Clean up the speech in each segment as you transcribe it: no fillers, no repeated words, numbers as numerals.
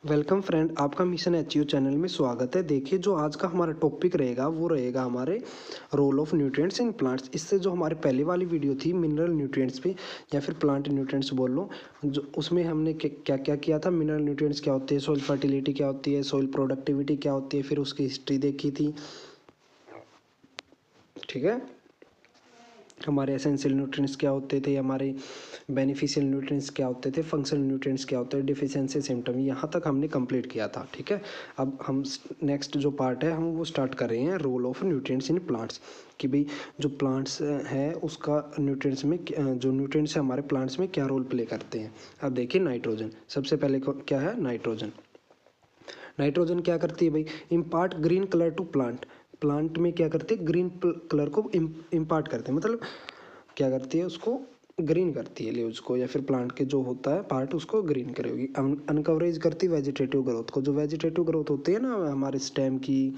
Welcome friend, आपका mission HU channel में स्वागत है। देखिए, जो आज का हमारा टॉपिक रहेगा वो रहेगा हमारे role of nutrients in plants. इससे जो हमारी पहले वाली वीडियो थी मिनरल न्यूट्रिएंट्स पे या फिर प्लांट न्यूट्रिएंट्स बोल लो, जो उसमें हमने क्या क्या किया था। मिनरल न्यूट्रिएंट्स क्या होते हैं, सॉइल फर्टिलिटी क्या होती है, सॉइल प्रोडक्टिविटी क्या होती है, फिर उसकी हिस्ट्री देखी थी। ठीक है, हमारे एसेंशियल न्यूट्रिएंट्स क्या होते थे, हमारे बेनिफिशियल न्यूट्रिएंट्स क्या होते थे, फंक्शनल न्यूट्रिएंट्स क्या होते हैं, डिफिशियंसी सिम्टम, यहाँ तक हमने कंप्लीट किया था। ठीक है, अब हम नेक्स्ट जो पार्ट है हम वो स्टार्ट कर रहे हैं, role of nutrients in plants. कि भाई जो प्लांट्स है उसका न्यूट्रिएंट्स में जो न्यूट्रिएंट्स है हमारे प्लांट्स में क्या रोल प्ले करते हैं। अब देखिए, नाइट्रोजन सबसे पहले क्या है। नाइट्रोजन नाइट्रोजन क्या करती है भाई, impart green colour to plant. Plant में क्या करती है, ग्रीन कलर को इम्पार्ट करते हैं, मतलब क्या करती है, उसको ग्रीन करती है लीव्स को, या फिर प्लांट के जो होता है पार्ट उसको ग्रीन करेगी। अनकवरेज करती है वेजिटेटिव ग्रोथ को। जो वेजिटेटिव ग्रोथ होती है ना हमारे स्टेम की,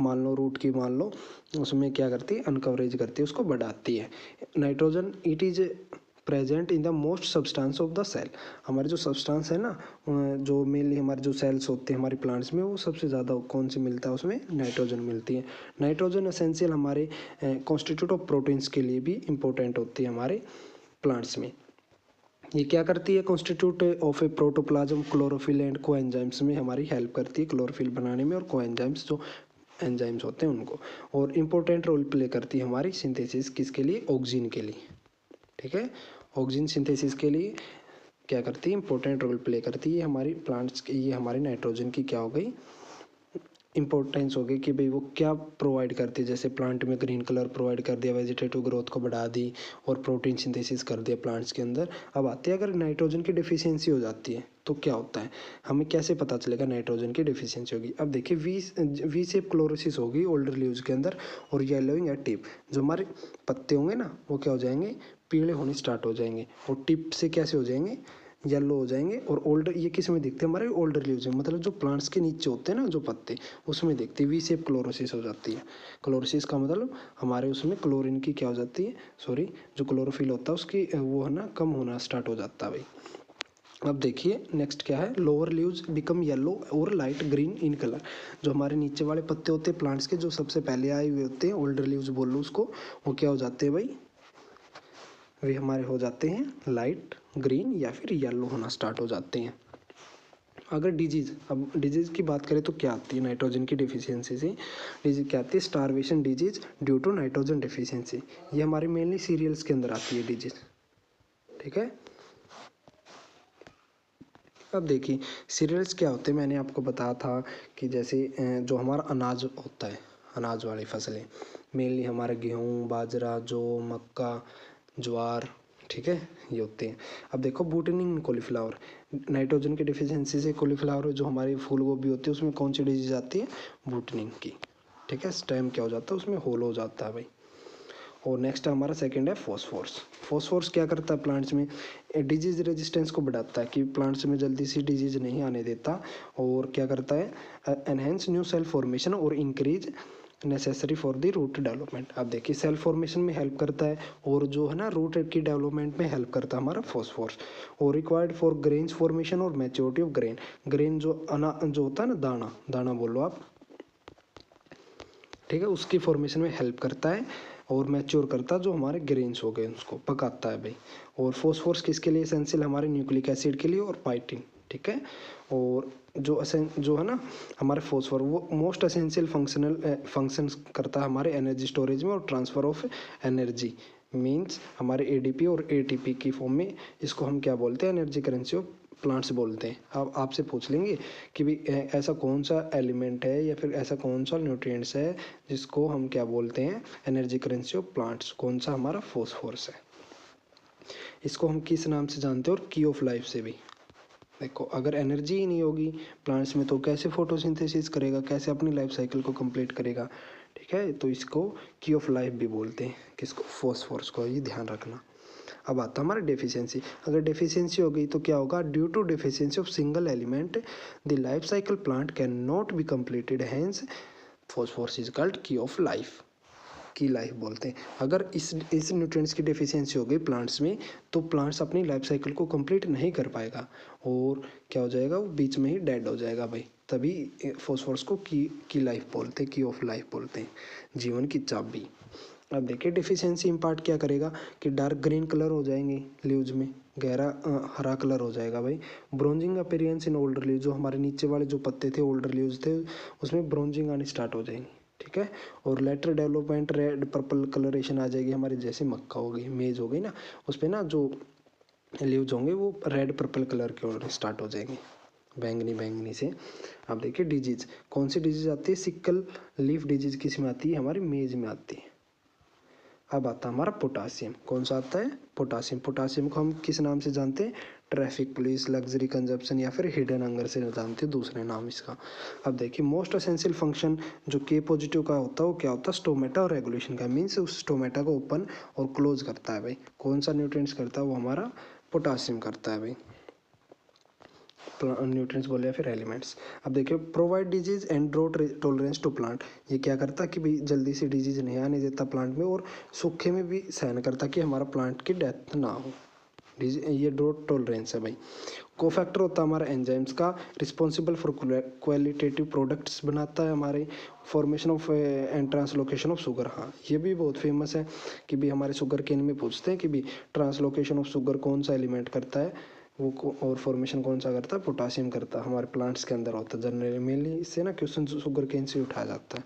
मान लो रूट की, मान लो, उसमें क्या करती है, अनकवरेज करती है, उसको बढ़ाती है। Nitrogen it is present in the most substance of the cell. हमारे जो सब्सटेंस है ना, जो मेनली हमारे जो सेल्स होते हैं हमारे प्लांट्स में, वो सबसे ज़्यादा कौन से मिलता है, उसमें नाइट्रोजन मिलती है। नाइट्रोजन एसेंशियल हमारे कॉन्स्टिट्यूट ऑफ प्रोटीन्स के लिए भी इंपॉर्टेंट होती है हमारे प्लांट्स में। ये क्या करती है, constitute of A protoplasm, chlorophyll and coenzymes में हमारी हेल्प करती है, क्लोरोफिल बनाने में, और कोएंजाइम्स जो एंजाइम्स होते हैं उनको। और इम्पोर्टेंट रोल प्ले करती है हमारी सिंथेसिस किसके लिए, ऑक्सीजन के लिए। ठीक है, ऑक्सीजन सिंथेसिस के लिए क्या करती है, इंपॉर्टेंट रोल प्ले करती है हमारी प्लांट्स की। ये हमारी नाइट्रोजन की क्या हो गई, इंपॉर्टेंस हो गई कि भाई वो क्या प्रोवाइड करती है। जैसे प्लांट में ग्रीन कलर प्रोवाइड कर दिया, वेजिटेटिव ग्रोथ को बढ़ा दी, और प्रोटीन सिंथेसिस कर दिया प्लांट्स के अंदर। अब आते हैं, अगर नाइट्रोजन की डिफिशियंसी हो जाती है तो क्या होता है, हमें कैसे पता चलेगा नाइट्रोजन की डिफिशियंसी होगी। अब देखिए, वी शेप क्लोरोसिस होगी ओल्डर लीव्स के अंदर, और येलोइंग एट टिप। जो हमारे पत्ते होंगे ना वो क्या हो जाएंगे, पीले होने स्टार्ट हो जाएंगे, और टिप से कैसे हो जाएंगे, येलो हो जाएंगे। और ओल्डर, ये किस में दिखते हैं, हमारे ओल्डर लीव्स में, मतलब जो प्लांट्स के नीचे होते हैं ना जो पत्ते, उसमें दिखती है। वी शेप क्लोरोसिस हो जाती है। क्लोरोसिस का मतलब हमारे उसमें क्लोरीन की क्या हो जाती है, सॉरी, जो क्लोरोफिल होता है उसकी वो है ना कम होना स्टार्ट हो जाता है भाई। अब देखिए नेक्स्ट क्या है, लोअर लीव्स बिकम येलो और लाइट ग्रीन इन कलर। जो हमारे नीचे वाले पत्ते होते हैं प्लांट्स के, जो सबसे पहले आए हुए होते हैं, ओल्डर लीव्स बोल लो उसको, वो क्या हो जाते हैं भाई, वे हमारे हो जाते हैं लाइट ग्रीन या फिर येलो होना स्टार्ट हो जाते हैं। अगर डिजीज, अब डिजीज की बात करें तो क्या आती है नाइट्रोजन की डिफिशियंसी से, डिजीज क्या आती है, starvation disease due to nitrogen deficiency. ये हमारे मेनली सीरियल्स के अंदर आती है डिजीज। ठीक है, अब देखिए सीरियल्स क्या होते हैं, मैंने आपको बताया था कि जैसे जो हमारा अनाज होता है, अनाज वाली फसलें, मेनली हमारा गेहूँ, बाजरा, जौ, मक्का, ज्वार, ठीक है, ये होते हैं। अब देखो बूटनिंग कॉलीफ्लावर, नाइट्रोजन की डिफिशियंसी से कॉलीफ्लावर जो हमारी फूल गोभी होती है उसमें कौन सी डिजीज आती है, बूटनिंग की। ठीक है, स्टेम क्या हो जाता है, उसमें होल हो जाता है भाई। और नेक्स्ट हमारा सेकंड है फॉस्फोरस। फॉस्फोरस क्या करता है प्लांट्स में, डिजीज रेजिस्टेंस को बढ़ाता है, कि प्लांट्स में जल्दी से डिजीज नहीं आने देता। और क्या करता है, एनहेंस न्यू सेल फॉर्मेशन और increase necessary for the root development. अब देखिए सेल फॉर्मेशन में हेल्प करता है, और जो है ना रूट की डेवलपमेंट में हेल्प करता है हमारा फॉस्फोरस। और रिक्वायर्ड फॉर ग्रेन्स फॉर्मेशन और मैच्योरिटी ऑफ ग्रेन। ग्रेन जो जो होता है ना, दाना दाना बोलो आप, ठीक है, उसकी फॉर्मेशन में हेल्प करता है, और मैच्योर करता है जो हमारे ग्रेन्स हो गए उसको पकाता है भाई। और फॉस्फोरस किसके लिए एसेंशियल, हमारे न्यूक्लिक एसिड के लिए और पाइटिन। ठीक है, और जो है ना हमारे फॉस्फोर, वो मोस्ट एसेंशियल फंक्शंस करता है हमारे एनर्जी स्टोरेज में और ट्रांसफर ऑफ एनर्जी, मीन्स हमारे एडीपी और एटीपी की फॉर्म में। इसको हम क्या बोलते हैं, एनर्जी करेंसी ऑफ प्लांट्स बोलते हैं। अब आपसे पूछ लेंगे कि भाई ऐसा कौन सा एलिमेंट है या फिर ऐसा कौन सा न्यूट्रिएंट्स है जिसको हम क्या बोलते हैं, एनर्जी करेंसी ऑफ प्लांट्स, कौन सा, हमारा फॉस्फोरस है। इसको हम किस नाम से जानते हैं, और की ऑफ लाइफ से भी। देखो अगर एनर्जी ही नहीं होगी प्लांट्स में तो कैसे फोटोसिंथेसिस करेगा, कैसे अपनी लाइफ साइकिल को कंप्लीट करेगा। ठीक है, तो इसको की ऑफ लाइफ भी बोलते हैं, किसको, फॉस्फोरस को, ये ध्यान रखना। अब आता है हमारा डेफिशिएंसी। अगर डेफिशिएंसी हो गई तो क्या होगा, due to deficiency of single element the life cycle plant can not be completed, hence phosphorus is called key of life. Key life बोलते हैं। अगर इस न्यूट्रिएंट्स की डेफिशिएंसी हो गई प्लांट्स में तो प्लांट्स अपनी लाइफ साइकिल को कंप्लीट नहीं कर पाएगा और क्या हो जाएगा, वो बीच में ही डेड हो जाएगा भाई। तभी फॉस्फोरस को की लाइफ बोलते हैं, की ऑफ लाइफ बोलते हैं, जीवन की चाबी। अब देखिए डिफिशियंसी इम्पार्ट क्या करेगा कि डार्क ग्रीन कलर हो जाएंगे लीव्स में, गहरा हरा कलर हो जाएगा भाई। Bronzing appearance in older leaves, जो हमारे नीचे वाले जो पत्ते थे ओल्डर लीव्स थे उसमें ब्रोंजिंग आनी स्टार्ट हो जाएंगी, ठीक है। और later development red purple colouration आ जाएगी हमारी, जैसे मक्का हो गई, मेज हो गई ना, उस पर ना जो लीव्स होंगे वो रेड पर्पल कलर के और स्टार्ट हो जाएंगे, बैंगनी बैंगनी से। अब देखिए डिजीज, कौन सी डिजीज आती है, सिकल लीफ डिजीज किस में आती है, हमारी मेज में आती है। अब आता है हमारा पोटासियम, कौन सा आता है, पोटासियम। पोटासियम को हम किस नाम से जानते हैं, ट्रैफिक पुलिस, लग्जरी कंजप्शन या फिर हिडन हंगर से जानते हैं दूसरे नाम इसका। अब देखिए मोस्ट एसेंशियल फंक्शन जो के पॉजिटिव का होता है वो क्या होता है, स्टोमेटा और रेगुलेशन का, मीन्स उस स्टोमेटा को ओपन और क्लोज करता है भाई। कौन सा न्यूट्रिएंट्स करता है, वो हमारा पोटासियम करता है भाई। न्यूट्रिएंट्स बोले या फिर एलिमेंट्स। अब देखिए provide disease and drought tolerance to plant, ये क्या करता है कि भाई जल्दी से डिजीज नहीं आने देता प्लांट में, और सूखे में भी सहन करता कि हमारा प्लांट की डेथ ना हो। ये ड्रोट टॉलरेंस है भाई। कोफैक्टर होता है हमारा एंजाइम्स का, रिस्पॉन्सिबल फॉर क्वालिटेटिव प्रोडक्ट्स बनाता है हमारे, formation of and translocation of sugar. हाँ ये भी बहुत फेमस है कि भी हमारे शुगर केन में पूछते हैं कि भी ट्रांसलोकेशन ऑफ शुगर कौन सा एलिमेंट करता है वो और फॉर्मेशन कौन सा करता है, पोटासियम करता है, हमारे प्लांट्स के अंदर होता है जनरली। मेनली इससे ना क्वेश्चन शुगर केन से उठाया जाता है,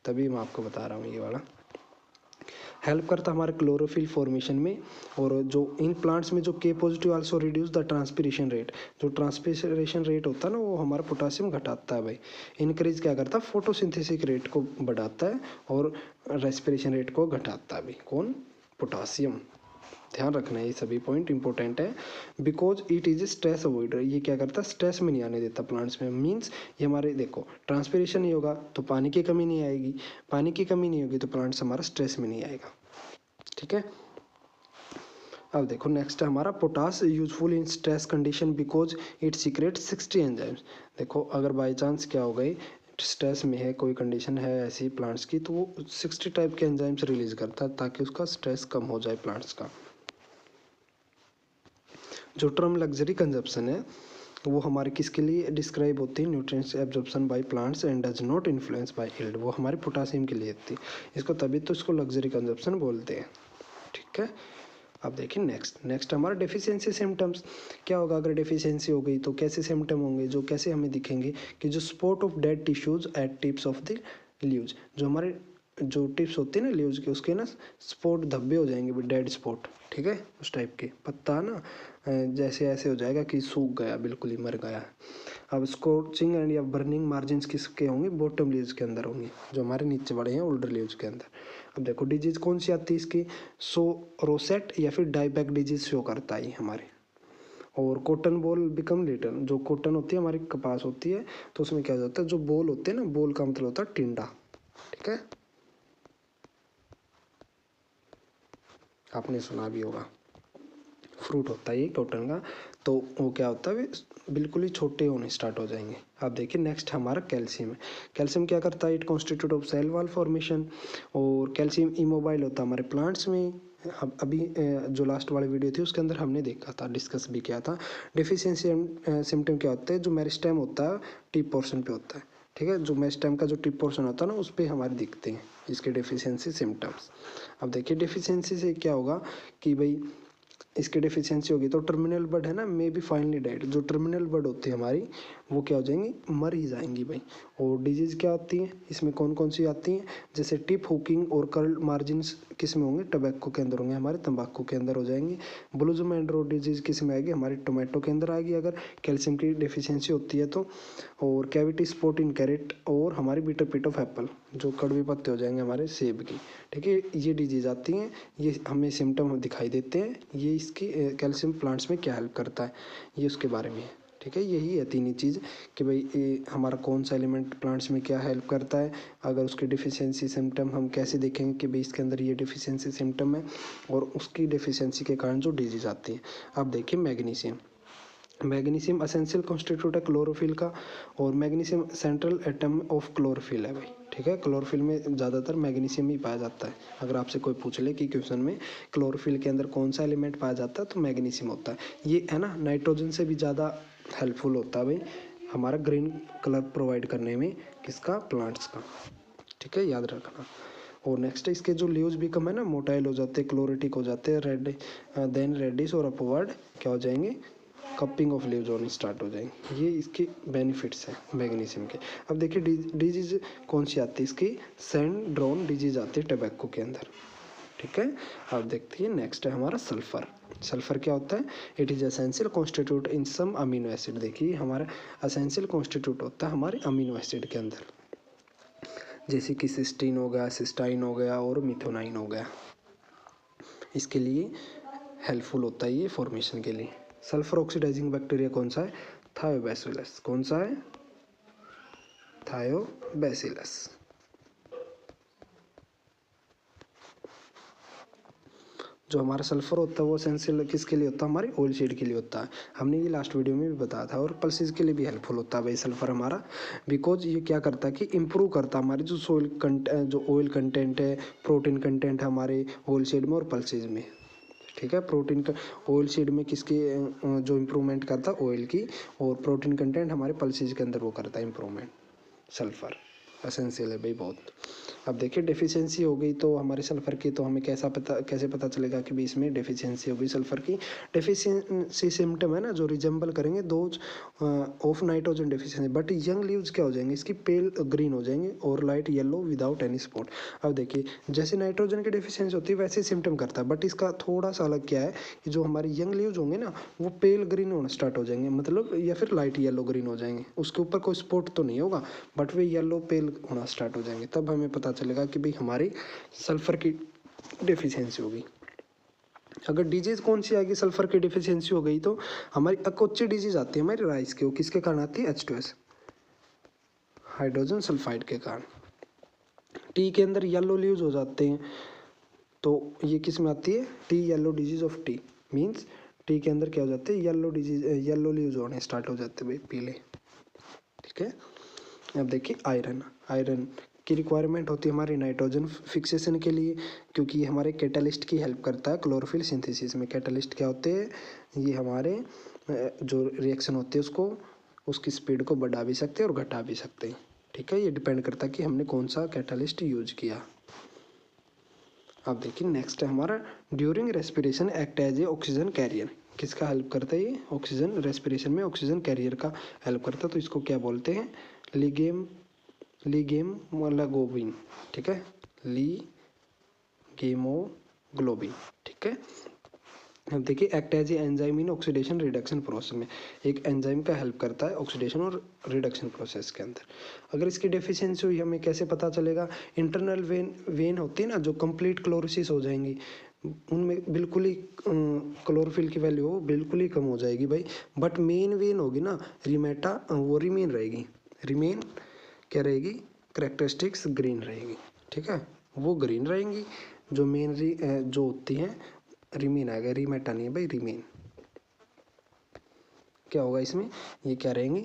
तभी मैं आपको बता रहा हूँ ये वाला। हेल्प करता है हमारे क्लोरोफिल फॉर्मेशन में, और जो इन प्लांट्स में जो के positive also reduce the transpiration rate, जो ट्रांसपिरेशन रेट होता है ना वो हमारा पोटासियम घटाता है भाई। इंक्रीज क्या करता है, फोटोसिंथेसिस रेट को बढ़ाता है और रेस्पिरेशन रेट को घटाता है भाई, कौन, पोटासियम। ध्यान रखना है ये सभी पॉइंट इंपॉर्टेंट है। बिकॉज इट इज स्ट्रेस अवॉइडर, ये क्या करता है, स्ट्रेस में नहीं आने देता प्लांट्स में। मीन्स ये हमारे देखो ट्रांसपिरेशन नहीं होगा तो पानी की कमी नहीं आएगी, पानी की कमी नहीं होगी तो प्लांट्स हमारा स्ट्रेस में नहीं आएगा, ठीक है। अब देखो नेक्स्ट है हमारा potash useful in stress condition because it secret 60 enzymes. देखो अगर बाई चांस क्या हो गई, स्ट्रेस में है, कोई कंडीशन है ऐसी प्लांट्स की, तो वो 60 टाइप के एंजाइम्स रिलीज करता है ताकि उसका स्ट्रेस कम हो जाए प्लांट्स का। जो टर्म लग्जरी कंजप्शन है वो हमारे किसके लिए डिस्क्राइब होती है, nutrients absorption by plants and does not influence by yield, वो हमारे पोटासियम के लिए होती है। इसको तभी तो इसको लग्जरी कंजप्शन बोलते हैं, ठीक है। अब देखिए नेक्स्ट हमारा डेफिशिएंसी सिम्टम्स। क्या होगा अगर डेफिशिएंसी हो गई तो कैसे सिम्टम होंगे, जो कैसे हमें दिखेंगे कि जो spot of dead tissues at tips of the leaves, जो हमारे जो टिप्स होते हैं ना लीव्स के, उसके ना स्पॉट धब्बे हो जाएंगे, डेड स्पॉट, ठीक है, उस टाइप के पत्ता ना जैसे ऐसे हो जाएगा कि सूख गया, बिल्कुल ही मर गया। अब स्कोचिंग एंड या बर्निंग मार्जिन किसके होंगे, बॉटम लीव्स के अंदर होंगे, जो हमारे नीचे बड़े हैं ओल्डर लीव्स के अंदर। अब देखो डिजीज कौन सी आती है इसकी, रोसेट या फिर डाईबैक डिजीज शो करता है हमारे। और कॉटन बॉल बिकम लिटल, जो कॉटन होती है हमारी कपास होती है तो उसमें क्या होता है, जो बॉल होते हैं ना, बॉल का मतलब होता है टिंडा, ठीक है, आपने सुना भी होगा। फ्रूट होता है ये कॉटन का, तो वो क्या होता है, बिल्कुल ही छोटे होने स्टार्ट हो जाएंगे। अब देखिए नेक्स्ट हमारा कैल्शियम है। कैल्शियम क्या करता है, it constitute of cell wall formation, और कैल्शियम इमोबाइल होता है हमारे प्लांट्स में। अभी जो लास्ट वाली वीडियो थी उसके अंदर हमने देखा था, डिस्कस भी किया था। डेफिशिएंसी सिम्टम क्या होते हैं, जो मेरिस्टेम होता है टिप पोर्शन पे होता है, ठीक है, जो मेरिस्टेम का जो टिप पोर्शन होता है ना उस पर हमारे दिखते हैं इसके डेफिशिएंसी सिम्टम्स। अब देखिए डेफिशिएंसी से क्या होगा कि भाई इसकी डेफिशिएंसी होगी तो टर्मिनल बर्ड है ना, मे बी फाइनली डेड, जो टर्मिनल बर्ड होती है हमारी वो क्या हो जाएंगी, मर ही जाएंगी भाई। और डिजीज़ क्या होती है इसमें, कौन कौन सी आती हैं, जैसे टिप हुकिंग और कर्ल मार्जिन्स किस में होंगे, टबैको के अंदर होंगे, हमारे तंबाकू के अंदर हो जाएंगे। ब्लूजम एंड रोड डिजीज़ किस में आएगी, हमारी टोमेटो के अंदर आएगी अगर कैल्शियम की डेफिशिएंसी होती है तो। और कैविटी स्पॉट इन कैरेट, और हमारी बीटर पिट ऑफ एप्पल, जो कड़वे पत्ते हो जाएंगे हमारे सेब की, ठीक है। ये डिजीज़ आती हैं, ये हमें सिम्टम दिखाई देते हैं, ये इसकी कैल्शियम प्लांट्स में क्या हेल्प करता है ये उसके बारे में है, ठीक है। यही है तीन ही चीज़ कि भाई हमारा कौन सा एलिमेंट प्लांट्स में क्या हेल्प करता है, अगर उसके डिफिशियंसी सिम्टम हम कैसे देखेंगे कि भाई इसके अंदर ये डिफिशियंसी सिम्टम है, और उसकी डिफिशियंसी के कारण जो डिजीज़ आती है। अब देखिए मैग्नीशियम, मैग्नीशियम एसेंशियल कॉन्स्टिट्यूट है क्लोरोफिल का, और magnesium central atom of chlorophyll है भाई, ठीक है। क्लोरोफिल में ज़्यादातर मैग्नीशियम ही पाया जाता है। अगर आपसे कोई पूछ ले कि क्वेश्चन में क्लोरोफिल के अंदर कौन सा एलिमेंट पाया जाता है तो मैग्नीशियम होता है। ये है ना नाइट्रोजन से भी ज़्यादा हेल्पफुल होता है भाई हमारा ग्रीन कलर प्रोवाइड करने में, किसका, प्लांट्स का, ठीक है, याद रखना। और नेक्स्ट इसके जो लीव्स भी कम है ना, मोटाइल हो जाते हैं, क्लोरेटिक हो जाते हैं, रेड देन रेडिश और अपवर्ड क्या हो जाएंगे, कपिंग ऑफ लीव्स होनी स्टार्ट हो जाएंगे। ये इसके बेनिफिट्स हैं मैग्नीशियम के। अब देखिए डिजीज कौन सी आती है इसकी, सैंड्रोन डिजीज आती है टोबैको के अंदर, ठीक है। अब देखते हैं नेक्स्ट है हमारा सल्फर। सल्फर क्या होता है, it is essential constitute in some amino acid. देखिए हमारा एसेंशियल कॉन्स्टिट्यूट होता है हमारे अमीनो एसिड के अंदर, जैसे कि सिस्टीन हो गया, सिस्टाइन हो गया और मिथोनाइन हो गया, इसके लिए हेल्पफुल होता है ये फॉर्मेशन के लिए। सल्फर ऑक्सीडाइजिंग बैक्टीरिया कौन सा है, थायोबैसिलस। कौन सा है, थायोबैसिलस। जो हमारा सल्फर होता है वो एसेंशियल किसके लिए होता है, हमारे ऑयल सीड के लिए होता है। हमने ये लास्ट वीडियो में भी बताया था। और पल्सेस के लिए भी हेल्पफुल होता है भाई सल्फर हमारा, बिकॉज ये क्या करता है कि इम्प्रूव करता है हमारे जो जो ऑयल कंटेंट है, प्रोटीन कंटेंट है हमारे ऑयल सीड में और पल्सेस में, ठीक है। प्रोटीन का ऑयल सीड में किसकी जो इम्प्रूवमेंट करता है, ऑयल की, और प्रोटीन कंटेंट हमारे पल्सेस के अंदर वो करता है इम्प्रूवमेंट। सल्फर एसेंशियल है भाई बहुत। अब देखिए डेफिशिएंसी हो गई तो हमारे सल्फर की, तो हमें कैसे पता चलेगा कि भी इसमें डेफिशिएंसी हो गई सल्फर की। डेफिशिएंसी सिम्टम है ना जो रिजेंबल करेंगे those of nitrogen deficiency, but young leaves क्या हो जाएंगे इसकी, पेल ग्रीन हो जाएंगे और light yellow without any spot. अब देखिए जैसे नाइट्रोजन की डेफिशिएंसी होती है वैसे सिम्टम करता है, बट इसका थोड़ा सा अलग क्या है कि जो हमारे यंग लीव्स होंगे ना वो पेल ग्रीन होना स्टार्ट हो जाएंगे, मतलब या फिर लाइट येलो ग्रीन हो जाएंगे। उसके ऊपर कोई स्पॉट तो नहीं होगा बट वे येलो पेल होना स्टार्ट हो जाएंगे। तब हमें पता चलेगा कि भाई हमारी सल्फर की डेफिशिएंसी होगी। अगर डिजीज कौन सी आएगी, सल्फर की डेफिशिएंसी हो गई तो हमारी अकोच्ची डिजीज आती है हमारी राइस की। वो किसके कारण आती है, H2S, हाइड्रोजन सल्फाइड के कारण। टी के अंदर येलो लीव्स हो जाते हैं तो ये किस में आती है, T yellow disease of T, means T के अंदर क्या हो जाते हैं, येलो डिजीज, येलो लीव्स होने स्टार्ट हो जाते हैं भाई पीले, ठीक है। अब देखिए आयरन, आयरन की रिक्वायरमेंट होती है हमारी नाइट्रोजन फिक्सेशन के लिए, क्योंकि ये हमारे कैटालिस्ट की हेल्प करता है क्लोरोफिल सिंथेसिस में। कैटालिस्ट क्या होते हैं, ये हमारे जो रिएक्शन होती है उसको, उसकी स्पीड को बढ़ा भी सकते हैं और घटा भी सकते हैं, ठीक है। ये डिपेंड करता है कि हमने कौन सा कैटालिस्ट यूज किया। अब देखिए नेक्स्ट है हमारा during respiration act as a oxygen carrier. किसका हेल्प करता है ये, ऑक्सीजन, रेस्पिरेशन में ऑक्सीजन कैरियर का हेल्प करता है। तो इसको क्या बोलते हैं, लिगेमोग्लोबिन, ठीक है, लिगेमोग्लोबिन, ठीक है। अब देखिए act as a enzyme in oxidation reduction process में, एक एंजाइम का हेल्प करता है ऑक्सीडेशन और रिडक्शन प्रोसेस के अंदर। अगर इसकी डेफिशिएंसी हुई हमें कैसे पता चलेगा, इंटरनल वेन होती है ना जो कंप्लीट क्लोरोसिस हो जाएंगी, उनमें बिल्कुल ही क्लोरोफिल की वैल्यू बिल्कुल ही कम हो जाएगी भाई, बट मेन वेन होगी ना रिमेटा, वो रिमेन रहेगी, रिमेन क्या रहेगी, कैरेक्टरिस्टिक्स ग्रीन रहेगी, ठीक है, वो ग्रीन रहेंगी। जो मेन जो होती हैं रिमेन आएगा, रिमेटा नहीं है भाई, रिमेन क्या होगा इसमें, ये क्या रहेंगी,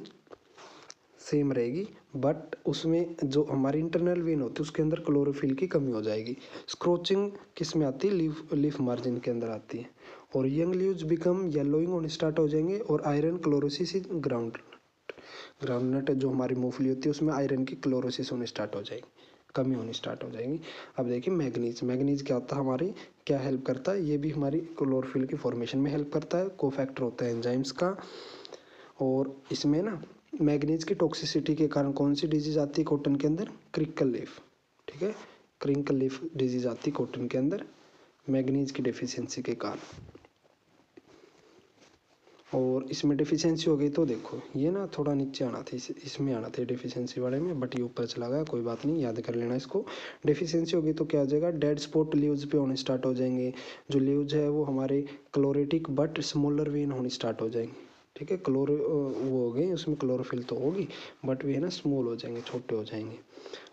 सेम रहेगी, बट उसमें जो हमारी इंटरनल वेन होती है उसके अंदर क्लोरोफिल की कमी हो जाएगी। स्क्रोचिंग किस में आती है, लीफ मार्जिन के अंदर आती है। और यंग लीव्स बिकम येलोइंग होने स्टार्ट हो जाएंगे। और आयरन क्लोरोसिस इन ग्राउंडनट जो हमारी मूंगफली होती है उसमें आयरन की क्लोरोसिस होने स्टार्ट हो जाएगी, कमी होनी स्टार्ट हो जाएगी। अब देखिए मैग्नीज, मैग्नीज क्या होता है हमारी, क्या हेल्प करता है, ये भी हमारी क्लोरोफिल की फॉर्मेशन में हेल्प करता है, कोफैक्टर होता है एंजाइम्स का। और इसमें ना मैग्नीज की टॉक्सिसिटी के कारण कौन सी डिजीज आती है कॉटन के अंदर, क्रिंकल लीफ, ठीक है, क्रिंकल लीफ डिजीज आती है कॉटन के अंदर मैग्नीज की डेफिशिएंसी के कारण। और इसमें डेफिशिएंसी हो गई तो देखो ये ना थोड़ा नीचे आना था, इसमें आना था डेफिशिएंसी वाले में, बट ये ऊपर चला गया, कोई बात नहीं, याद कर लेना इसको। डेफिशिएंसी होगी तो क्या हो जाएगा, डेड स्पॉट लीव्स पे होने स्टार्ट हो जाएंगे। जो लीव्स है वो हमारे क्लोरेटिक बट स्मॉलर वेन होने स्टार्ट हो जाएंगे, ठीक है। वो हो गई, उसमें क्लोरोफिल तो होगी बट वे है ना स्मॉल हो जाएंगे, छोटे हो जाएंगे।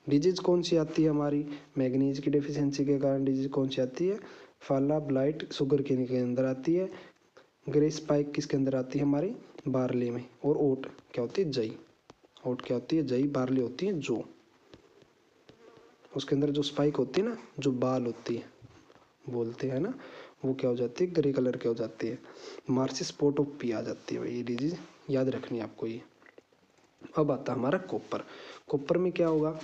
डिजीज कौन सी आती है हमारी, मैग्नीज की डेफिशिएंसी के कारण डिजीज कौन सी आती है, फाला ब्लाइट शुगर केन के अंदर आती है। ग्रे स्पाइक किसके अंदर आती है हमारी, बार्ली में। और ओट क्या होती है, जई। ओट क्या होती है, जई। बार्ली होती है जौ। उसके अंदर जो स्पाइक होती है ना, जो बाल होती है बोलते हैं ना, वो क्या हो जाती है, ग्रे कलर की हो जाती है। मार्सिस स्पॉट ऑफ पी आ जाती है भाई, ये डिजीज याद रखनी है आपको ये। अब आता है हमारा कॉपर। कॉपर में क्या होगा,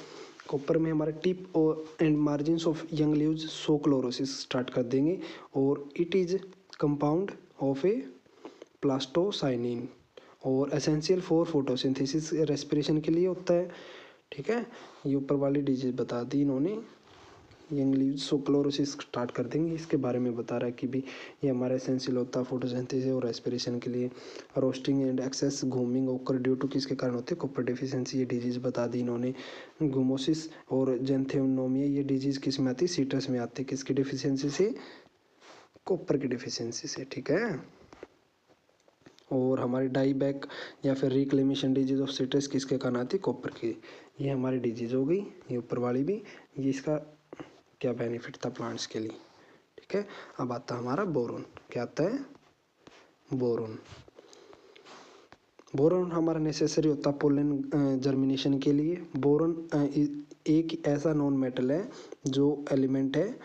कॉपर में हमारे टिप और and margins of young leaves so chlorosis start कर देंगे। और it is compound of A plastocyanin और एसेंशियल फॉर फोटोसिंथेसिस, रेस्पिरेशन के लिए होता है। ठीक है, ये ऊपर वाली डिजीज बता दी इन्होंने। Young leaves so chlorosis start कर देंगे, इसके बारे में बता रहा है कि भी ये हमारा एसेंशियल होता है फोटोसिंथेसिस और रेस्पिरेशन के लिए। रोस्टिंग एंड एक्सेस घूमिंग ओकर ड्यू टू किसके कारण होते हैं, कॉपर डिफिशियंसी, ये डिजीज बता दी इन्होंने। गुमोसिस और जेंथेनोमिया, ये डिजीज किस में आती है, सीट्रस में आती है। किसकी डिफिशियंसी से, कॉपर की डिफिशियंसी से। ठीक है, और हमारी डाई बैक या फिर रिक्लेमेशन डिजीज ऑफ सिट्रस किसके कारण आती है, कॉपर की। ये हमारी डिजीज हो गई, ये ऊपर वाली भी। ये इसका क्या बेनिफिट था प्लांट्स के लिए। ठीक है, अब आता है हमारा बोरोन। क्या आता है, बोरोन। बोरोन हमारा नेसेसरी होता है पोलन जर्मिनेशन के लिए। बोरोन एक ऐसा नॉन मेटल है जो एलिमेंट है,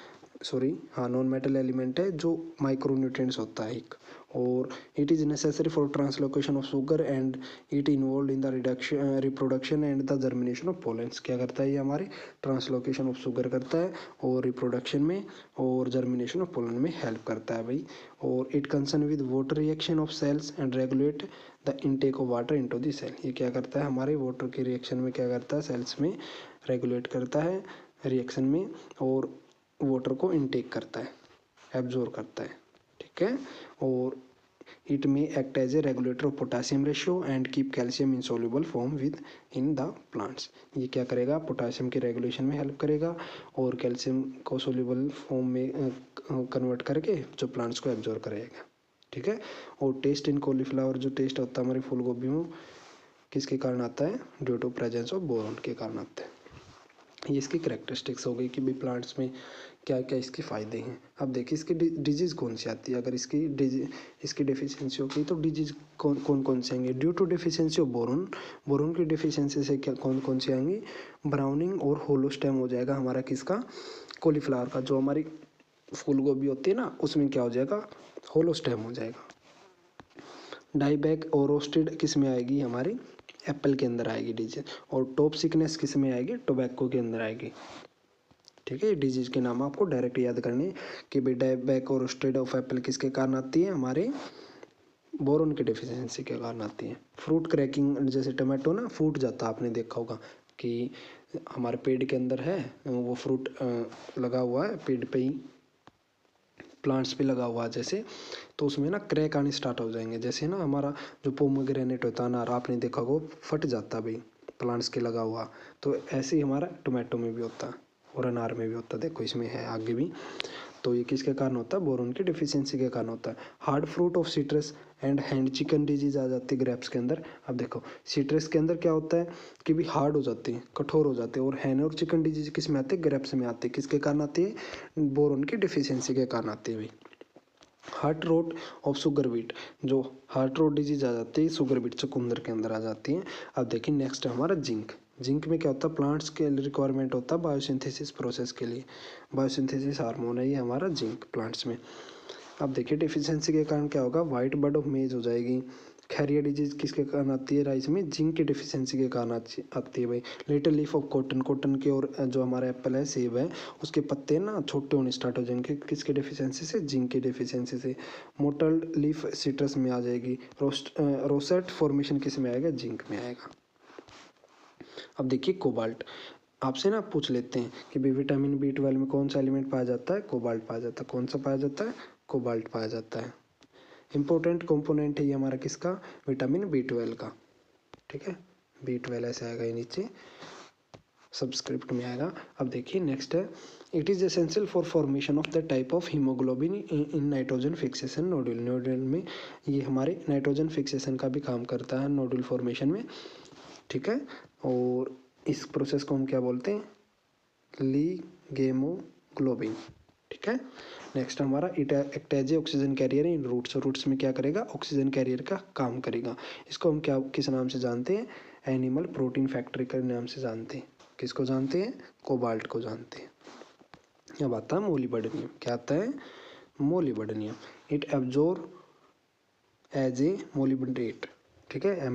सॉरी हाँ नॉन मेटल एलिमेंट है जो माइक्रोन्यूट्रिएंट्स होता है एक। और it is necessary for translocation of sugar and it involve in the reduction reproduction and the germination of pollens. क्या करता है ये, हमारे ट्रांसलोकेशन ऑफ शुगर करता है और रिप्रोडक्शन में और जर्मिनेशन ऑफ पोलन में हेल्प करता है भाई। और it concern with water reaction of cells and regulate the intake of water into the cell. ये क्या करता है, हमारे वाटर के रिएक्शन में क्या करता है, सेल्स में रेगुलेट करता है रिएक्शन में, और वाटर को इनटेक करता है, एब्जॉर्ब करता है। ठीक है, और इट में act as a regulator of potassium ratio and keep calcium insoluble form within the plants. ये क्या करेगा, पोटासियम के रेगुलेशन में हेल्प करेगा और कैल्शियम को सोल्युबल फॉर्म में कन्वर्ट करके जो प्लांट्स को एब्जॉर्ब करेगा। ठीक है, और टेस्ट इन कॉलीफ्लावर, जो टेस्ट होता है हमारी फूल गोभी में, किसके कारण आता है, due to presence of boron के कारण आता है। ये इसकी करेक्टरिस्टिक्स हो गई कि भाई प्लांट्स में क्या क्या इसके फ़ायदे हैं। अब देखिए इसकी डिजीज़ कौन सी आती है, अगर इसकी डेफिशिएंसी होगी तो डिजीज़ कौन कौन से आएंगे, due to deficiency of boron. Boron की डेफिशिएंसी से क्या कौन कौन से आएंगे, ब्राउनिंग और होलो स्टेम हो जाएगा हमारा किसका, कॉलीफ्लावर का। जो हमारी फूल गोभी होती है ना, उसमें क्या हो जाएगा, होलो स्टेम हो जाएगा। डाईबैक और रोस्टेड किस में आएगी, हमारी एप्पल के अंदर आएगी डिजीज। और टॉप सिकनेस किस में आएगी, टोबैको के अंदर आएगी। ठीक है, डिजीज के नाम आपको डायरेक्ट याद करने कि भाई डाईबैक और रोस्टेड ऑफ एप्पल किसके कारण आती है, हमारे बोरोन की डेफिशिएंसी के कारण आती है। फ्रूट क्रैकिंग, जैसे टमाटो ना फूट जाता है, आपने देखा होगा कि हमारे पेड़ के अंदर है वो फ्रूट लगा हुआ है पेड़ पे ही, प्लांट्स पे लगा हुआ है जैसे, तो उसमें ना क्रैक आने स्टार्ट हो जाएंगे। जैसे ना हमारा जो पोमोग्रेनेट होता है ना, आपने देखा होगा फट जाता है भाई प्लांट्स के लगा हुआ, तो ऐसे ही हमारा टोमेटो में भी होता है और अनार में भी होता है। देखो इसमें है आगे भी, तो ये किसके कारण होता है, बोरोन की डिफिशियंसी के कारण होता है। Hard fruit of citrus and hand chicken disease आ जाती है ग्रेप्स के अंदर। अब देखो सिट्रस के अंदर क्या होता है कि भी हार्ड हो जाते हैं, कठोर हो जाते हैं, और हैन और चिकन डिजीज किस में आते हैं, ग्रेप्स में आते हैं। किसके कारण आती है, बोरोन की डिफिशियंसी के कारण आती है भाई। Heart rot of sugar beet, जो हार्ट रोट डिजीज आ जाती है शुगर बीट चुकंदर के अंदर आ जाती है। अब देखिए नेक्स्ट है हमारा जिंक। जिंक में क्या होता है, प्लांट्स के रिक्वायरमेंट होता है बायोसिंथेसिस प्रोसेस के लिए, बायोसिंथेसिस हार्मोन है ये हमारा जिंक प्लांट्स में। अब देखिए डिफिशियंसी के कारण क्या होगा, वाइट बर्ड ऑफ मेज हो जाएगी। खैरिया डिजीज किसके कारण आती है, राइस में जिंक की डिफिशियंसी के कारण आती है भाई। Little leaf of cotton, cotton के और जो हमारा एप्पल है सेब है, उसके पत्ते ना छोटे होने स्टार्ट हो जाएंगे, किसके डिफिशियंसी से, जिंक की डिफिशियंसी से। मोटल लीफ सिट्रस में आ जाएगी। रोसेट फॉर्मेशन किस में आएगा, जिंक में आएगा। अब देखिए कोबाल्ट, आपसे ना पूछ लेते हैं कि भाई विटामिन B12 में कौन सा एलिमेंट पाया जाता है, कोबाल्ट पाया जाता है। कौन सा पाया जाता है, कोबाल्ट पाया जाता है। इंपॉर्टेंट कंपोनेंट है ये हमारा किसका, विटामिन B12 का। ठीक है, B12 ऐसे आएगा ये नीचे सब्सक्रिप्ट में आएगा। अब देखिए नेक्स्ट है, it is essential for formation of the type of haemoglobin in nitrogen fixation nodule. Nodule में ये हमारे नाइट्रोजन फिक्सेशन का भी काम करता है नोड्यूल फॉर्मेशन में। ठीक है, और इस प्रोसेस को हम क्या बोलते हैं, लीगेमोग्लोबिन। ठीक है। नेक्स्ट हमारा it act as a oxygen carrier in roots. Roots में क्या करेगा, ऑक्सीजन कैरियर का काम करेगा। इसको हम क्या किस नाम से जानते हैं, एनिमल प्रोटीन फैक्ट्री के नाम से जानते हैं। किसको जानते हैं, कोबाल्ट को जानते हैं। अब आता है मोलिबडेनियम। क्या आता है, मोलिबडेनियम। इट एब्जॉर्ब एज ए मोलिबडेट, ठीक है,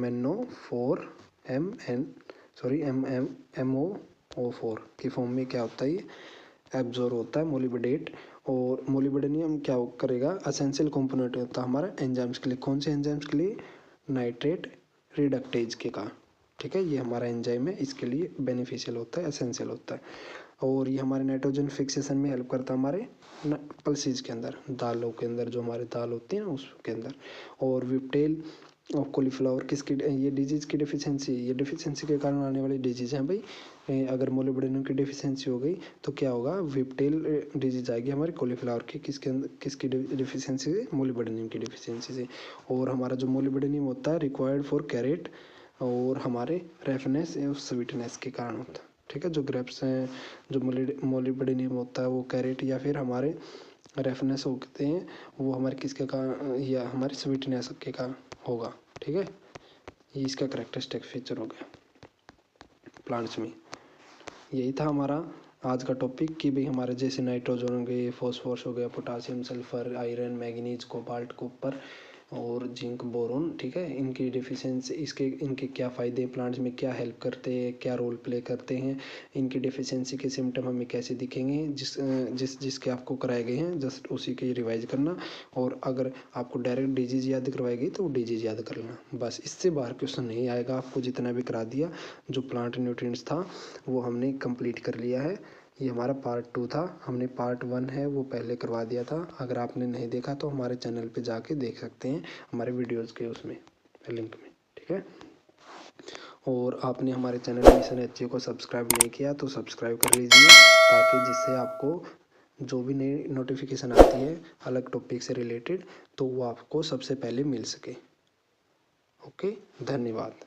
MnO4 की फॉर्म में क्या होता है, ये एब्जॉर्ब होता है मोलिबडेट। और मोलिबडेनियम क्या करेगा, असेंशियल कंपोनेंट होता है हमारा एंजाइम्स के लिए। कौन से एंजाइम्स के लिए, नाइट्रेट रिडक्टेज के का, ठीक है, ये हमारा एंजाइम है, इसके लिए बेनिफिशियल होता है, एसेंशियल होता है। और ये हमारे नाइट्रोजन फिक्सेशन में हेल्प करता है हमारे पल्सीज के अंदर, दालों के अंदर, जो हमारे दाल होती है ना उसके अंदर। और विपटेल और कॉलीफ्लावर किसकी, ये डिजीज़ की डिफिशियंसी, ये डिफिशियंसी के कारण आने वाली डिजीज़ हैं भाई। अगर मोलिब्डेनम की डिफिशियंसी हो गई तो क्या होगा, विपटेल डिजीज आएगी हमारे कॉलीफ्लावर की, किसके अंदर, किसकी डिफिशियंसी से, मोलिब्डेनम की डिफिशियंसी से। और हमारा जो मोलिब्डेनम होता है रिक्वायर्ड फॉर कैरेट और हमारे रेफनेस और स्वीटनेस के कारण होता है, ठीक है। जो ग्रेप्स हैं, जो मोलिब्डेनम होता है वो कैरेट या फिर हमारे रेफनेस होते हैं, वो हमारे किसके कारण, या हमारे स्वीटनेस के कारण होगा, ठीक है। ये इसका कैरेक्टरिस्टिक फीचर हो गया प्लांट्स में। यही था हमारा आज का टॉपिक कि भाई हमारे जैसे नाइट्रोजन हो गए, फॉस्फोरस हो गया, potassium, sulphur, iron, manganese, cobalt, copper और जिंक, बोरोन, ठीक है, इनकी डिफिशियंसी, इनके क्या फ़ायदे हैं, प्लांट्स में क्या हेल्प करते हैं, क्या रोल प्ले करते हैं, इनकी डिफिशियंसी के सिम्टम हमें कैसे दिखेंगे, जिसके आपको कराए गए हैं जस्ट उसी के रिवाइज करना। और अगर आपको डायरेक्ट डिजीज़ याद करवाई गई तो वो डिजीज़ याद कर लेना, बस इससे बाहर क्वेश्चन नहीं आएगा आपको। जितना भी करा दिया, जो प्लांट न्यूट्रिएंट्स था वो हमने कंप्लीट कर लिया है। ये हमारा पार्ट 2 था, हमने पार्ट 1 है वो पहले करवा दिया था। अगर आपने नहीं देखा तो हमारे चैनल पे जाके देख सकते हैं, हमारे वीडियोज़ के उसमें लिंक में, ठीक है। और आपने हमारे चैनल मिशन एचए को सब्सक्राइब नहीं किया तो सब्सक्राइब कर लीजिए, ताकि जिससे आपको जो भी नई नोटिफिकेशन आती है अलग टॉपिक से रिलेटेड तो वो आपको सबसे पहले मिल सके। ओके, धन्यवाद।